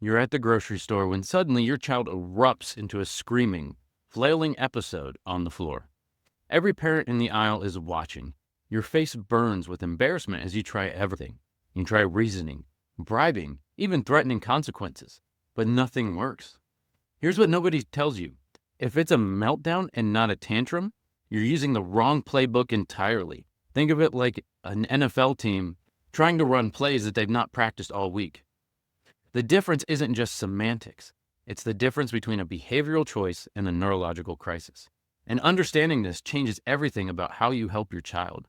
You're at the grocery store when suddenly your child erupts into a screaming, flailing episode on the floor. Every parent in the aisle is watching. Your face burns with embarrassment as you try everything. You try reasoning, bribing, even threatening consequences, but nothing works. Here's what nobody tells you. If it's a meltdown and not a tantrum, you're using the wrong playbook entirely. Think of it like an NFL team trying to run plays that they've not practiced all week. The difference isn't just semantics. It's the difference between a behavioral choice and a neurological crisis. And understanding this changes everything about how you help your child.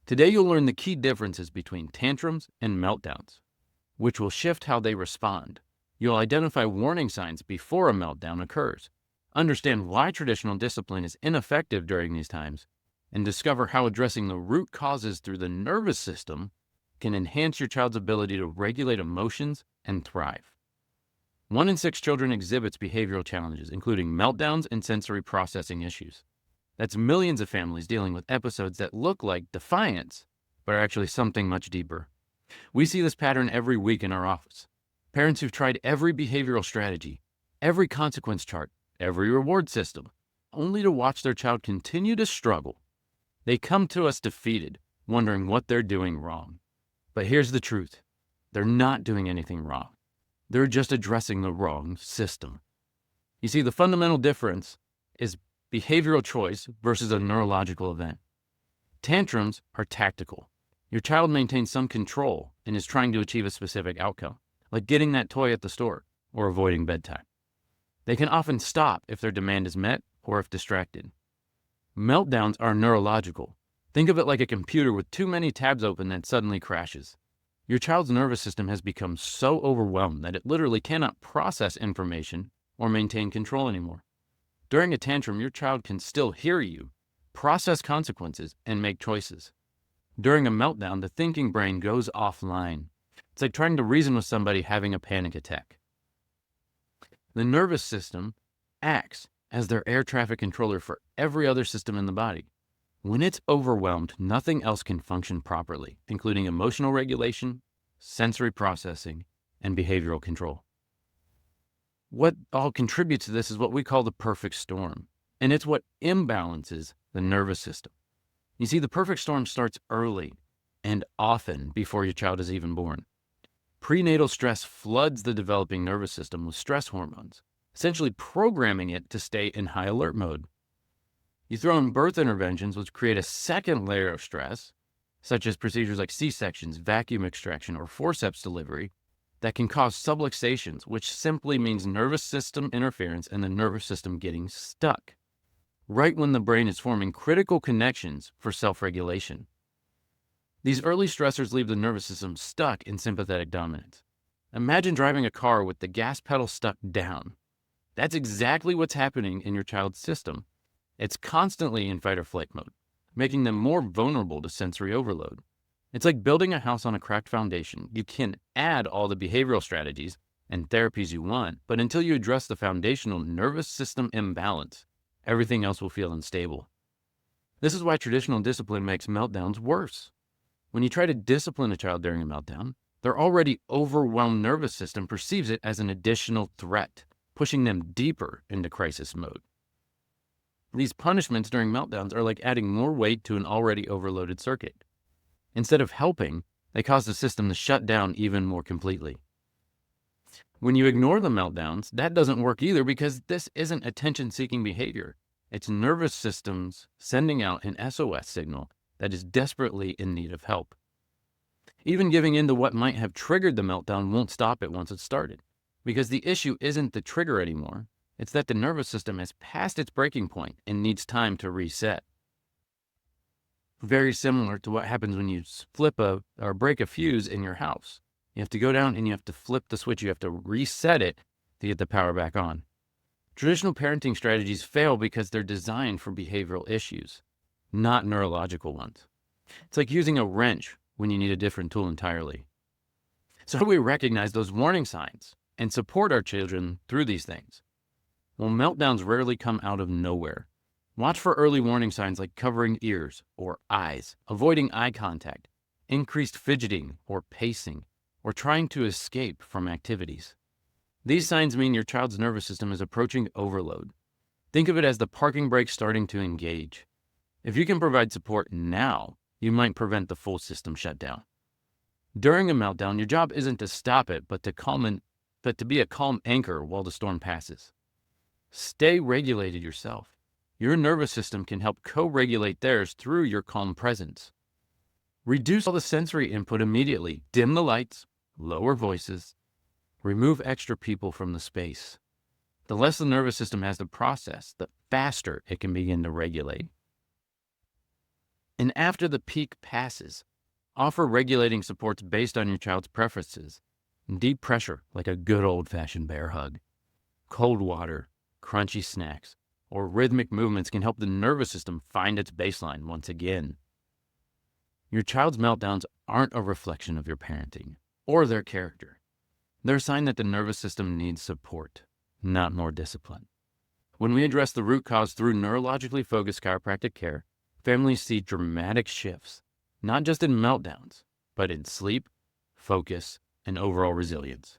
Today, you'll learn the key differences between tantrums and meltdowns, which will shift how they respond. You'll identify warning signs before a meltdown occurs, understand why traditional discipline is ineffective during these times, and discover how addressing the root causes through the nervous system can enhance your child's ability to regulate emotions and thrive. 1 in 6 children exhibits behavioral challenges, including meltdowns and sensory processing issues. That's millions of families dealing with episodes that look like defiance, but are actually something much deeper. We see this pattern every week in our office. Parents who've tried every behavioral strategy, every consequence chart, every reward system, only to watch their child continue to struggle. They come to us defeated, wondering what they're doing wrong. But here's the truth. They're not doing anything wrong. They're just addressing the wrong system. You see, the fundamental difference is behavioral choice versus a neurological event. Tantrums are tactical. Your child maintains some control and is trying to achieve a specific outcome, like getting that toy at the store or avoiding bedtime. They can often stop if their demand is met or if distracted. Meltdowns are neurological. Think of it like a computer with too many tabs open that suddenly crashes. Your child's nervous system has become so overwhelmed that it literally cannot process information or maintain control anymore. During a tantrum, your child can still hear you, process consequences, and make choices. During a meltdown, the thinking brain goes offline. It's like trying to reason with somebody having a panic attack. The nervous system acts as their air traffic controller for every other system in the body. When it's overwhelmed, nothing else can function properly, including emotional regulation, sensory processing, and behavioral control. What all contributes to this is what we call the perfect storm, and it's what imbalances the nervous system. You see, the perfect storm starts early and often before your child is even born. Prenatal stress floods the developing nervous system with stress hormones, essentially programming it to stay in high alert mode. You throw in birth interventions, which create a second layer of stress, such as procedures like C-sections, vacuum extraction, or forceps delivery, that can cause subluxations, which simply means nervous system interference and the nervous system getting stuck, right when the brain is forming critical connections for self-regulation. These early stressors leave the nervous system stuck in sympathetic dominance. Imagine driving a car with the gas pedal stuck down. That's exactly what's happening in your child's system. It's constantly in fight or flight mode, making them more vulnerable to sensory overload. It's like building a house on a cracked foundation. You can add all the behavioral strategies and therapies you want, but until you address the foundational nervous system imbalance, everything else will feel unstable. This is why traditional discipline makes meltdowns worse. When you try to discipline a child during a meltdown, their already overwhelmed nervous system perceives it as an additional threat, pushing them deeper into crisis mode. These punishments during meltdowns are like adding more weight to an already overloaded circuit. Instead of helping, they cause the system to shut down even more completely. When you ignore the meltdowns, that doesn't work either because this isn't attention-seeking behavior. It's nervous systems sending out an SOS signal that is desperately in need of help. Even giving in to what might have triggered the meltdown won't stop it once it's started, because the issue isn't the trigger anymore. It's that the nervous system has passed its breaking point and needs time to reset. Very similar to what happens when you flip or break a fuse in your house. You have to go down and you have to flip the switch. You have to reset it to get the power back on. Traditional parenting strategies fail because they're designed for behavioral issues, not neurological ones. It's like using a wrench when you need a different tool entirely. So how do we recognize those warning signs and support our children through these things? Well, meltdowns rarely come out of nowhere. Watch for early warning signs like covering ears or eyes, avoiding eye contact, increased fidgeting or pacing, or trying to escape from activities. These signs mean your child's nervous system is approaching overload. Think of it as the parking brake starting to engage. If you can provide support now, you might prevent the full system shutdown. During a meltdown, your job isn't to stop it, but to be a calm anchor while the storm passes. Stay regulated yourself. Your nervous system can help co-regulate theirs through your calm presence. Reduce all the sensory input immediately. Dim the lights, lower voices, remove extra people from the space. The less the nervous system has to process, the faster it can begin to regulate. And after the peak passes, offer regulating supports based on your child's preferences. Deep pressure, like a good old-fashioned bear hug. Cold water, crunchy snacks, or rhythmic movements can help the nervous system find its baseline once again. Your child's meltdowns aren't a reflection of your parenting or their character. They're a sign that the nervous system needs support, not more discipline. When we address the root cause through neurologically focused chiropractic care, families see dramatic shifts, not just in meltdowns, but in sleep, focus, and overall resilience.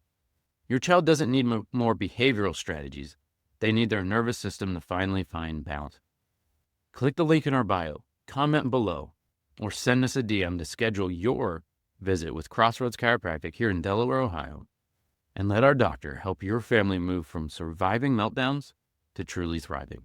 Your child doesn't need more behavioral strategies. They need their nervous system to finally find balance. Click the link in our bio, comment below, or send us a DM to schedule your visit with Crossroads Chiropractic here in Delaware, Ohio, and let our doctor help your family move from surviving meltdowns to truly thriving.